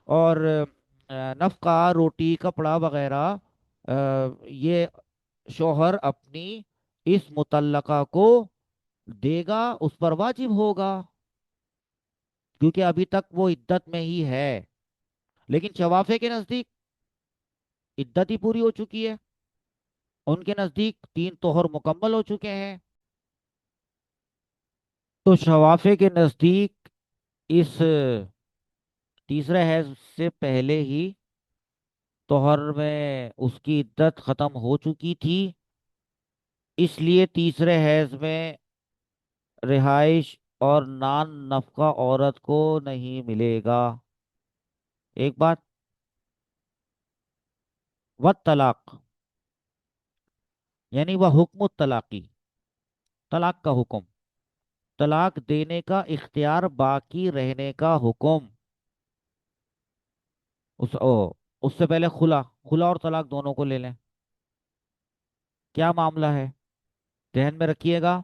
S1: اور نفقہ، روٹی کپڑا وغیرہ، یہ شوہر اپنی اس متعلقہ کو دے گا، اس پر واجب ہوگا، کیونکہ ابھی تک وہ عدت میں ہی ہے۔ لیکن شوافے کے نزدیک عدت ہی پوری ہو چکی ہے، ان کے نزدیک 3 طہر مکمل ہو چکے ہیں، تو شوافے کے نزدیک اس تیسرے حیض سے پہلے ہی طہر میں اس کی عدت ختم ہو چکی تھی، اس لیے تیسرے حیض میں رہائش اور نان نفقہ عورت کو نہیں ملے گا۔ ایک بات، طلاق یعنی وہ حکم الطلاقی، طلاق کا حکم، طلاق دینے کا اختیار باقی رہنے کا حکم، اس سے پہلے خلا، خلا اور طلاق دونوں کو لے لیں، کیا معاملہ ہے؟ ذہن میں رکھیے گا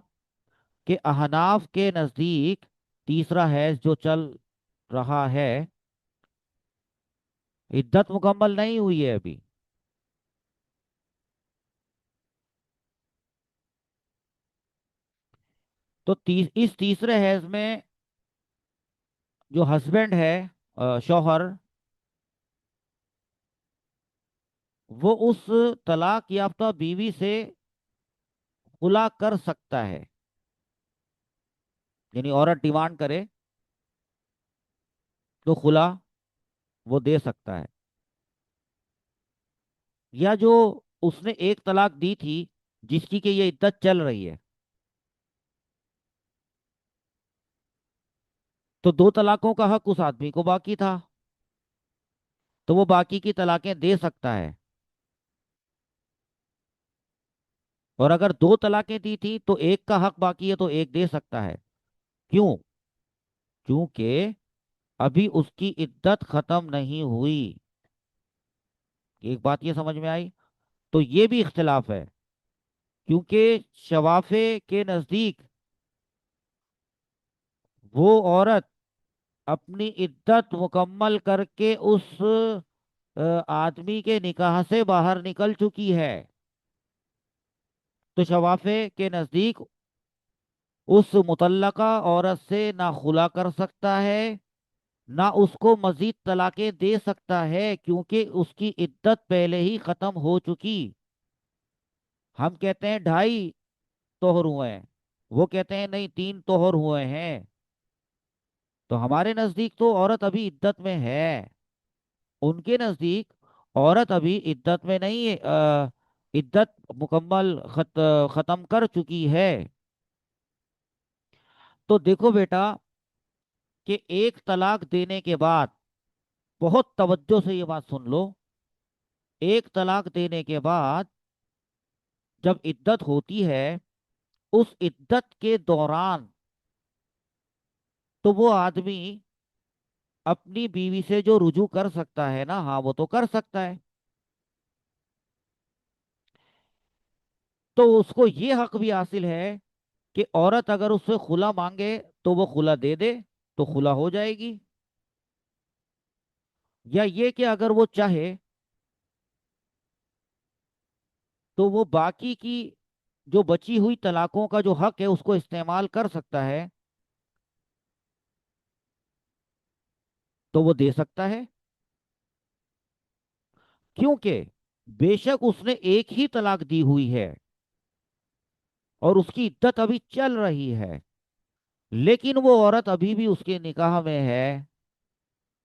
S1: کہ احناف کے نزدیک تیسرا حیض جو چل رہا ہے عدت مکمل نہیں ہوئی ہے ابھی، تو اس تیسرے حیض میں جو ہسبینڈ ہے، شوہر، وہ اس طلاق یافتہ بیوی سے خلا کر سکتا ہے، یعنی عورت ڈیمانڈ کرے تو خلا وہ دے سکتا ہے، یا جو اس نے ایک طلاق دی تھی جس کی کہ یہ عدت چل رہی ہے، تو دو طلاقوں کا حق اس آدمی کو باقی تھا، تو وہ باقی کی طلاقیں دے سکتا ہے۔ اور اگر دو طلاقیں دی تھی تو ایک کا حق باقی ہے تو ایک دے سکتا ہے۔ کیوں؟ کیونکہ ابھی اس کی عدت ختم نہیں ہوئی۔ ایک بات یہ سمجھ میں آئی؟ تو یہ بھی اختلاف ہے، کیونکہ شوافے کے نزدیک وہ عورت اپنی عدت مکمل کر کے اس آدمی کے نکاح سے باہر نکل چکی ہے۔ تو شوافے کے نزدیک اس مطلقہ عورت سے نہ خلا کر سکتا ہے، نہ اس کو مزید طلاقیں دے سکتا ہے، کیونکہ اس کی عدت پہلے ہی ختم ہو چکی۔ ہم کہتے ہیں 2.5 طہر ہوئے ہیں، وہ کہتے ہیں نہیں 3 طہر ہوئے ہیں، تو ہمارے نزدیک تو عورت ابھی عدت میں ہے، ان کے نزدیک عورت ابھی عدت میں نہیں ہے، عدت مکمل ختم کر چکی ہے۔ تو دیکھو بیٹا کہ ایک طلاق دینے کے بعد، بہت توجہ سے یہ بات سن لو، ایک طلاق دینے کے بعد جب عدت ہوتی ہے، اس عدت کے دوران تو وہ آدمی اپنی بیوی سے جو رجوع کر سکتا ہے نا، ہاں وہ تو کر سکتا ہے، تو اس کو یہ حق بھی حاصل ہے کہ عورت اگر اس سے خلا مانگے تو وہ خلا دے دے، تو خلا ہو جائے گی، یا یہ کہ اگر وہ چاہے تو وہ باقی کی جو بچی ہوئی طلاقوں کا جو حق ہے اس کو استعمال کر سکتا ہے، تو وہ دے سکتا ہے۔ کیونکہ بے شک اس نے ایک ہی طلاق دی ہوئی ہے اور اس کی عدت ابھی چل رہی ہے، لیکن وہ عورت ابھی بھی اس کے نکاح میں ہے،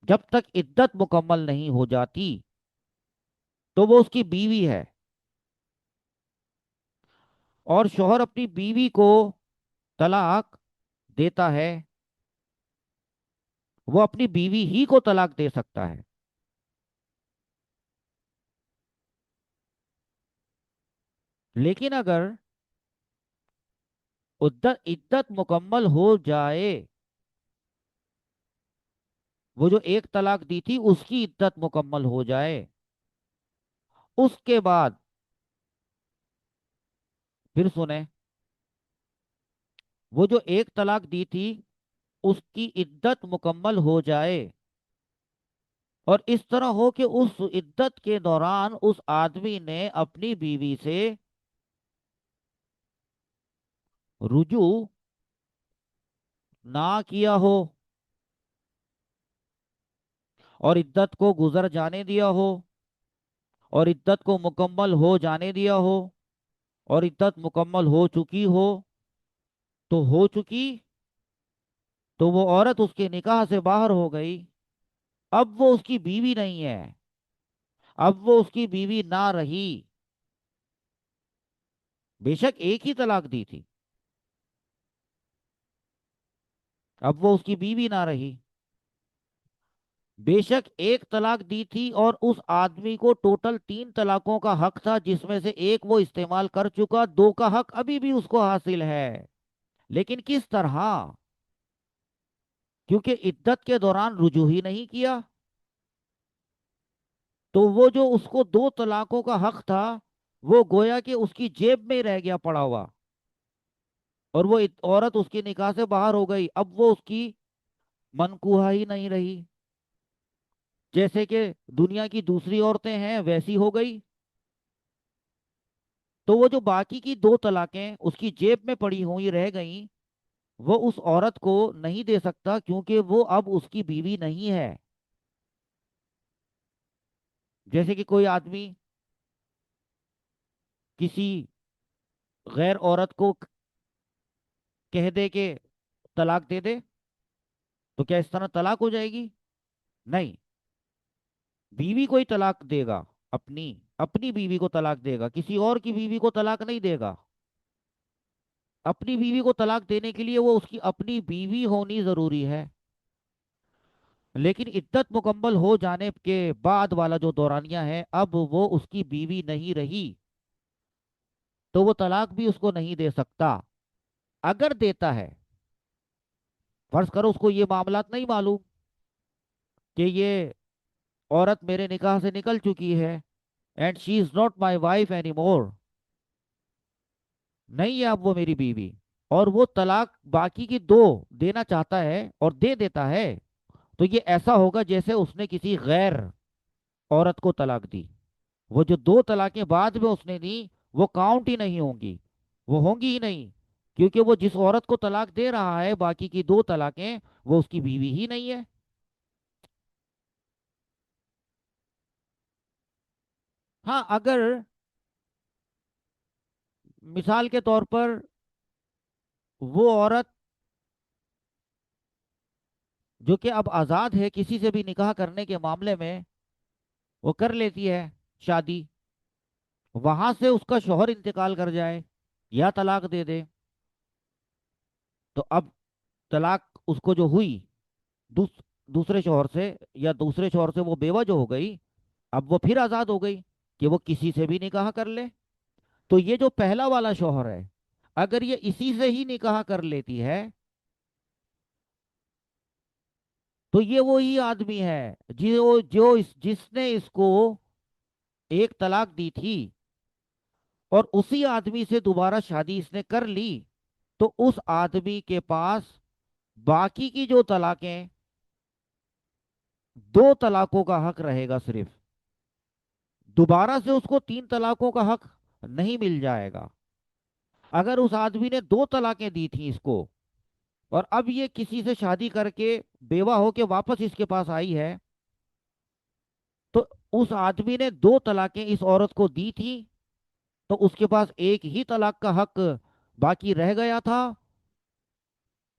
S1: جب تک عدت مکمل نہیں ہو جاتی تو وہ اس کی بیوی ہے، اور شوہر اپنی بیوی کو طلاق دیتا ہے، وہ اپنی بیوی ہی کو طلاق دے سکتا ہے۔ لیکن اگر عدت مکمل ہو جائے، وہ جو ایک طلاق دی تھی اس کی عدت مکمل ہو جائے، اس کے بعد پھر سنیں، وہ جو ایک طلاق دی تھی اس کی عدت مکمل ہو جائے، اور اس طرح ہو کہ اس عدت کے دوران اس آدمی نے اپنی بیوی سے رجوع نہ کیا ہو اور عدت کو گزر جانے دیا ہو اور عدت کو مکمل ہو جانے دیا ہو اور عدت مکمل ہو چکی ہو، تو ہو چکی، تو وہ عورت اس کے نکاح سے باہر ہو گئی، اب وہ اس کی بیوی نہیں ہے، اب وہ اس کی بیوی نہ رہی، بے شک ایک ہی طلاق دی تھی، اب وہ اس کی بیوی نہ رہی، بے شک ایک طلاق دی تھی اور اس آدمی کو ٹوٹل 3 طلاقوں کا حق تھا، جس میں سے ایک وہ استعمال کر چکا، 2 کا حق ابھی بھی اس کو حاصل ہے، لیکن کس طرح؟ کیونکہ عدت کے دوران رجوع ہی نہیں کیا، تو وہ جو اس کو 2 طلاقوں کا حق تھا وہ گویا کہ اس کی جیب میں ہی رہ گیا پڑا ہوا، اور وہ عورت اس کے نکاح سے باہر ہو گئی، اب وہ اس کی منکوہا ہی نہیں رہی، جیسے کہ دنیا کی دوسری عورتیں ہیں ویسی ہو گئی، تو وہ جو باقی کی 2 طلاقیں اس کی جیب میں پڑی ہوئی رہ گئیں، وہ اس عورت کو نہیں دے سکتا، کیونکہ وہ اب اس کی بیوی نہیں ہے۔ جیسے کہ کوئی آدمی کسی غیر عورت کو کہہ دے کہ طلاق دے دے، تو کیا اس طرح طلاق ہو جائے گی؟ نہیں، بیوی کو ہی طلاق دے گا، اپنی اپنی بیوی کو طلاق دے گا، کسی اور کی بیوی کو طلاق نہیں دے گا۔ اپنی بیوی کو طلاق دینے کے لیے وہ اس کی اپنی بیوی ہونی ضروری ہے، لیکن عدت مکمل ہو جانے کے بعد والا جو دورانیہ ہے، اب وہ اس کی بیوی نہیں رہی، تو وہ طلاق بھی اس کو نہیں دے سکتا۔ اگر دیتا ہے، فرض کرو اس کو یہ معاملات نہیں معلوم کہ یہ عورت میرے نکاح سے نکل چکی ہے، and she is not my wife any more, نہیں ہے اب وہ میری بیوی، اور وہ طلاق باقی کی دو دینا چاہتا ہے اور دے دیتا ہے، تو یہ ایسا ہوگا جیسے اس نے کسی غیر عورت کو طلاق دی۔ وہ جو دو طلاقیں بعد میں اس نے دی، وہ کاؤنٹ ہی نہیں ہوں گی، وہ ہوں گی ہی نہیں، کیونکہ وہ جس عورت کو طلاق دے رہا ہے باقی کی دو طلاقیں، وہ اس کی بیوی ہی نہیں ہے۔ ہاں، اگر مثال کے طور پر وہ عورت جو کہ اب آزاد ہے کسی سے بھی نکاح کرنے کے معاملے میں، وہ کر لیتی ہے شادی، وہاں سے اس کا شوہر انتقال کر جائے یا طلاق دے دے، تو اب طلاق اس کو جو ہوئی دوس- دوسرے شوہر سے، یا دوسرے شوہر سے وہ بیوہ جو ہو گئی، اب وہ پھر آزاد ہو گئی کہ وہ کسی سے بھی نکاح کر لے۔ تو یہ جو پہلا والا شوہر ہے، اگر یہ اسی سے ہی نکاح کر لیتی ہے، تو یہ وہی آدمی ہے جس نے اس کو ایک طلاق دی تھی، اور اسی آدمی سے دوبارہ شادی اس نے کر لی، تو اس آدمی کے پاس باقی کی جو طلاقیں، دو طلاقوں کا حق رہے گا صرف، دوبارہ سے اس کو تین طلاقوں کا حق نہیں مل جائے گا۔ اگر اس آدمی نے دو طلاقیں دی تھیں اس کو، اور اب یہ کسی سے شادی کر کے بیوہ ہو کے واپس اس کے پاس آئی ہے، تو اس آدمی نے دو طلاقیں اس عورت کو دی تھی، تو اس کے پاس ایک ہی طلاق کا حق باقی رہ گیا تھا،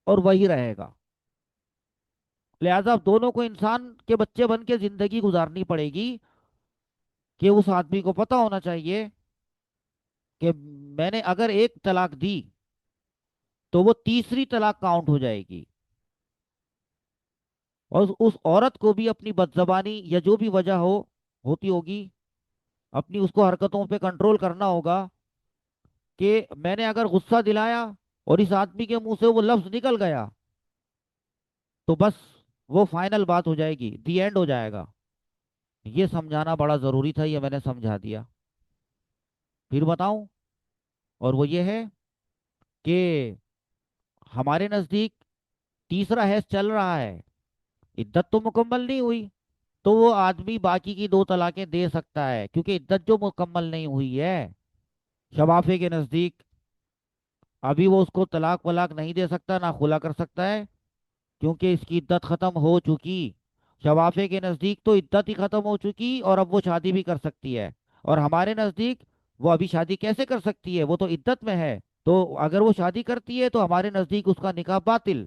S1: اور وہی رہے گا۔ لہذا اب دونوں کو انسان کے بچے بن کے زندگی گزارنی پڑے گی، کہ اس آدمی کو پتا ہونا چاہیے کہ میں نے اگر ایک طلاق دی، تو وہ تیسری طلاق کاؤنٹ ہو جائے گی، اور اس عورت کو بھی اپنی بدزبانی یا جو بھی وجہ ہوتی ہوگی، اپنی اس کو حرکتوں پہ کنٹرول کرنا ہوگا، کہ میں نے اگر غصہ دلایا اور اس آدمی کے منہ سے وہ لفظ نکل گیا، تو بس وہ فائنل بات ہو جائے گی، دی اینڈ ہو جائے گا۔ یہ سمجھانا بڑا ضروری تھا، یہ میں نے سمجھا دیا۔ پھر بتاؤں، اور وہ یہ ہے کہ ہمارے نزدیک تیسرا حیض چل رہا ہے، عدت تو مکمل نہیں ہوئی، تو وہ آدمی باقی کی دو طلاقیں دے سکتا ہے، کیونکہ عدت جو مکمل نہیں ہوئی ہے، شفافے کے نزدیک ابھی وہ اس کو طلاق ولاق نہیں دے سکتا، نہ خلا کر سکتا ہے، کیونکہ اس کی عدت ختم ہو چکی۔ شفافے کے نزدیک تو عدت ہی ختم ہو چکی، اور اب وہ شادی بھی کر سکتی ہے، اور ہمارے نزدیک وہ ابھی شادی کیسے کر سکتی ہے، وہ تو عدت میں ہے، تو اگر وہ شادی کرتی ہے تو ہمارے نزدیک اس کا نکاح باطل،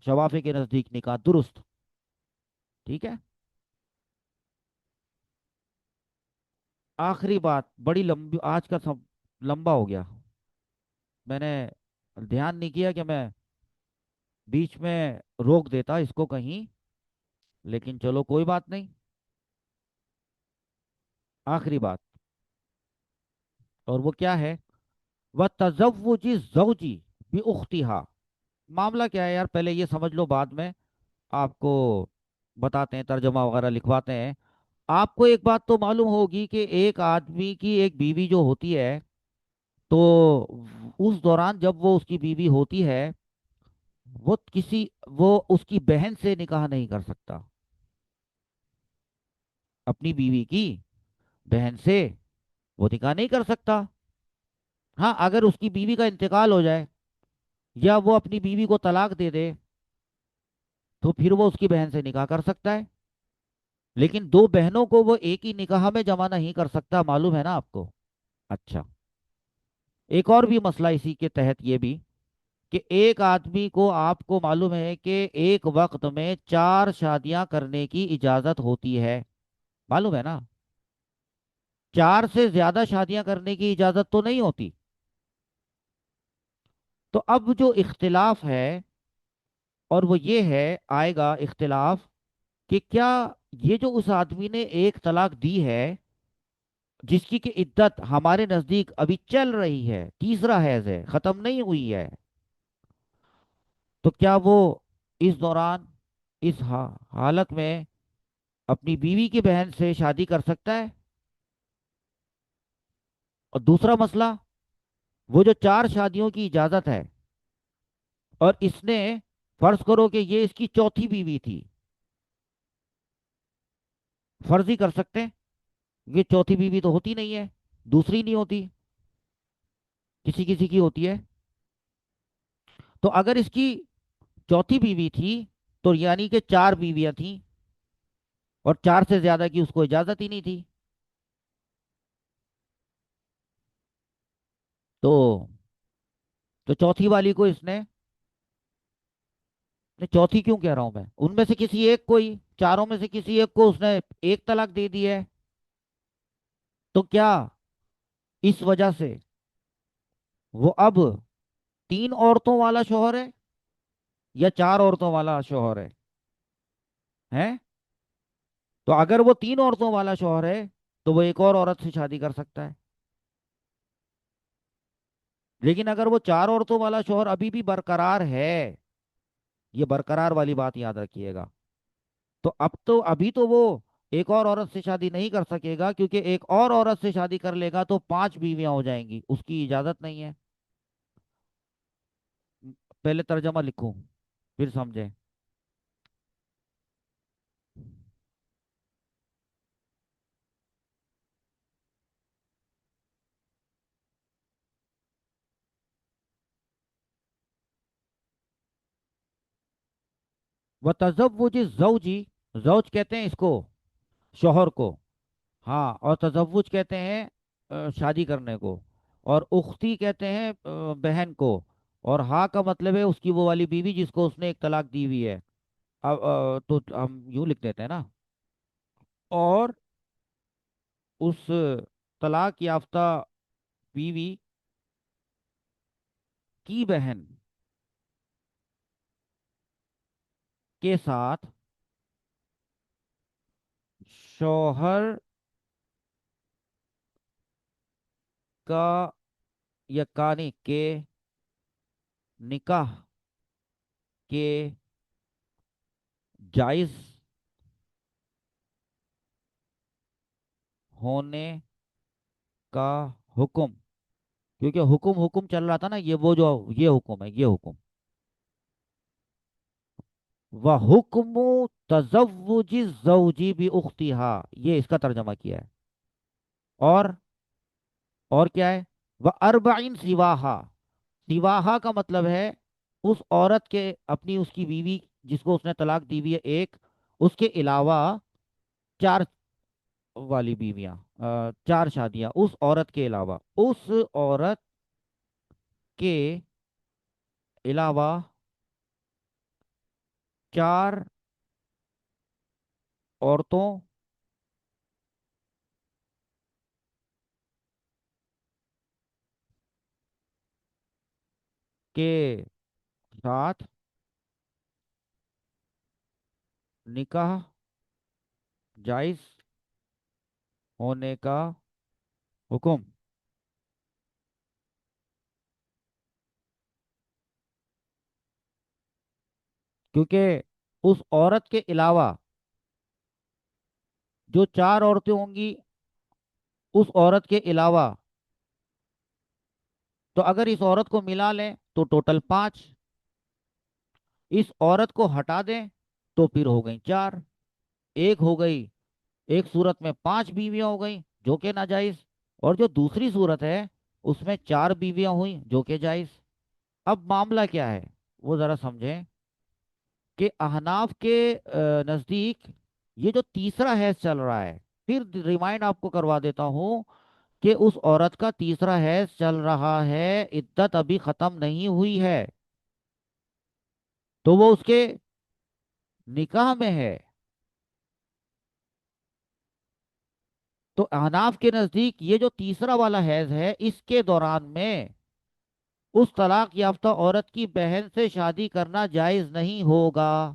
S1: شفافے کے نزدیک نکاح درست۔ ٹھیک ہے، آخری بات، بڑی لمبی آج کا سب لمبا ہو گیا، میں نے دھیان نہیں کیا کہ میں بیچ میں روک دیتا اس کو کہیں، لیکن چلو کوئی بات نہیں۔ آخری بات، اور وہ کیا ہے؟ وہ تزوج زوجی بھی اختیہا۔ معاملہ کیا ہے یار، پہلے یہ سمجھ لو، بعد میں آپ کو بتاتے ہیں، ترجمہ وغیرہ لکھواتے ہیں۔ آپ کو ایک بات تو معلوم ہوگی کہ ایک آدمی کی ایک بیوی جو ہوتی ہے، تو اس دوران جب وہ اس کی بیوی ہوتی ہے، وہ وہ اس کی بہن سے نکاح نہیں کر سکتا، اپنی بیوی کی بہن سے وہ نکاح نہیں کر سکتا۔ ہاں، اگر اس کی بیوی کا انتقال ہو جائے، یا وہ اپنی بیوی کو طلاق دے دے، تو پھر وہ اس کی بہن سے نکاح کر سکتا ہے، لیکن دو بہنوں کو وہ ایک ہی نکاح میں جمع نہیں کر سکتا، معلوم ہے نا آپ کو؟ اچھا، ایک اور بھی مسئلہ اسی کے تحت یہ بھی، کہ ایک آدمی کو، آپ کو معلوم ہے کہ ایک وقت میں چار شادیاں کرنے کی اجازت ہوتی ہے، معلوم ہے نا؟ چار سے زیادہ شادیاں کرنے کی اجازت تو نہیں ہوتی۔ تو اب جو اختلاف ہے، اور وہ یہ ہے، آئے گا اختلاف، کہ کیا یہ جو اس آدمی نے ایک طلاق دی ہے، جس کی کہ عدت ہمارے نزدیک ابھی چل رہی ہے، تیسرا حیض ہے، ختم نہیں ہوئی ہے، تو کیا وہ اس دوران، اس حالت میں اپنی بیوی کی بہن سے شادی کر سکتا ہے؟ اور دوسرا مسئلہ، وہ جو 4 شادیوں کی اجازت ہے، اور اس نے، فرض کرو کہ یہ اس کی چوتھی بیوی تھی، فرض ہی کر سکتے ہیں، یہ چوتھی بیوی تو ہوتی نہیں ہے، دوسری نہیں ہوتی، کسی کسی کی ہوتی ہے، تو اگر اس کی چوتھی بیوی تھی تو یعنی کہ 4 بیویاں تھیں، اور 4 سے زیادہ کی اس کو اجازت ہی نہیں تھی، تو چوتھی والی کو اس نے، نہیں چوتھی کیوں کہہ رہا ہوں میں، ان میں سے کسی ایک کو ہی، چاروں میں سے کسی ایک کو اس نے ایک طلاق دے دی ہے، تو کیا اس وجہ سے وہ اب 3 عورتوں والا شوہر ہے یا 4 عورتوں والا شوہر ہے؟ ہیں؟ تو اگر وہ 3 عورتوں والا شوہر ہے تو وہ ایک اور عورت سے شادی کر سکتا ہے، لیکن اگر وہ 4 عورتوں والا شوہر ابھی بھی برقرار ہے، یہ برقرار والی بات یاد رکھیے گا، تو اب تو ابھی تو وہ ایک اور عورت سے شادی نہیں کر سکے گا، کیونکہ ایک اور عورت سے شادی کر لے گا تو 5 بیویاں ہو جائیں گی، اس کی اجازت نہیں ہے۔ پہلے ترجمہ لکھوں پھر سمجھیں۔ وہ تزوج زوجی، زوج کہتے ہیں اس کو، شوہر کو، ہاں، اور تزوج کہتے ہیں شادی کرنے کو، اور اختی کہتے ہیں بہن کو، اور ہاں کا مطلب ہے اس کی وہ والی بیوی جس کو اس نے ایک طلاق دی ہوئی ہے، اب تو ہم یوں لکھ دیتے ہیں نا، اور اس طلاق یافتہ بیوی کی بہن کے ساتھ شوہر کا یا کانی کے نکاح کے جائز ہونے کا حکم، کیونکہ حکم حکم چل رہا تھا نا، یہ وہ جو یہ حکم ہے، یہ حکم، وہ حکم تزوج زوجی بھی اختیہا، یہ اس کا ترجمہ کیا ہے، اور کیا ہے، وہ اربعین سواہا، سواہا کا مطلب ہے اس عورت کے، اپنی اس کی بیوی جس کو اس نے طلاق دی ہوئی ہے ایک، اس کے علاوہ 4 والی بیویاں، 4 شادیاں اس عورت کے علاوہ، اس عورت کے علاوہ 4 عورتوں کے ساتھ نکاح جائز ہونے کا حکم، کیونکہ اس عورت کے علاوہ جو 4 عورتیں ہوں گی، اس عورت کے علاوہ، تو اگر اس عورت کو ملا لیں تو ٹوٹل 5، اس عورت کو ہٹا دیں تو پھر ہو گئی 4، ایک ہو گئی، ایک صورت میں 5 بیویاں ہو گئیں جو کہ ناجائز، اور جو دوسری صورت ہے اس میں 4 بیویاں ہوئیں جو کہ جائز۔ اب معاملہ کیا ہے وہ ذرا سمجھیں، کہ احناف کے نزدیک یہ جو تیسرا حیض چل رہا ہے، پھر ریمائنڈ آپ کو کروا دیتا ہوں کہ اس عورت کا تیسرا حیض چل رہا ہے، عدت ابھی ختم نہیں ہوئی ہے، تو وہ اس کے نکاح میں ہے، تو احناف کے نزدیک یہ جو تیسرا والا حیض ہے اس کے دوران میں اس طلاق یافتہ عورت کی بہن سے شادی کرنا جائز نہیں ہوگا،